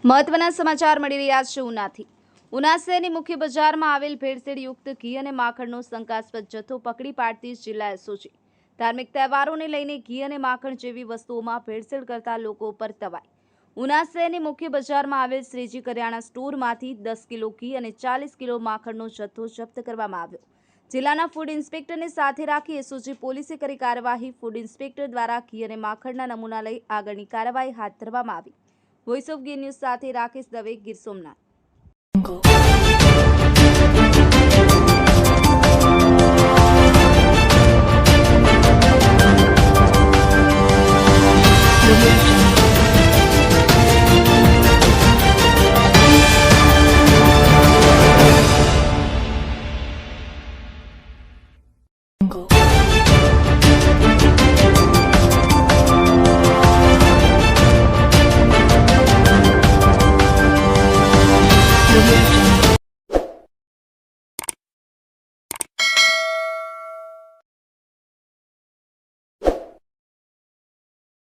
મહત્વના સમાચાર મળી રહ્યા છે ઉનાથી। ઉના શહેરની મુખ્ય બજારમાં આવેલ ભેળસેળયુક્ત ઘી અને માખણનો શંકાસ્પદ જથ્થો પકડી પાડતી જિલ્લા એસઓજી ધાર્મિક તહેવારોને લઈને ઘી અને માખણ જેવી વસ્તુઓમાં ભેળસેળ કરતા લોકો પર તવાઈ। ઉના શહેરની મુખ્ય બજારમાં આવેલ શ્રીજી કરિયાણા સ્ટોરમાંથી 10 કિલો ઘી અને 40 કિલો માખણનો જથ્થો જપ્ત કરવામાં આવ્યો। જિલ્લાના ફૂડ ઇન્સ્પેક્ટરને સાથે રાખી એસઓજી પોલીસે કરી કાર્યવાહી। ફૂડ ઇન્સ્પેક્ટર દ્વારા ઘી અને માખણના નમૂના લઈ આગળની કાર્યવાહી હાથ ધરવામાં આવી। વોઇસ ઓફ ગીર ન્યૂઝ સાથે રાકેશ દવે, ગીર સોમનાથ।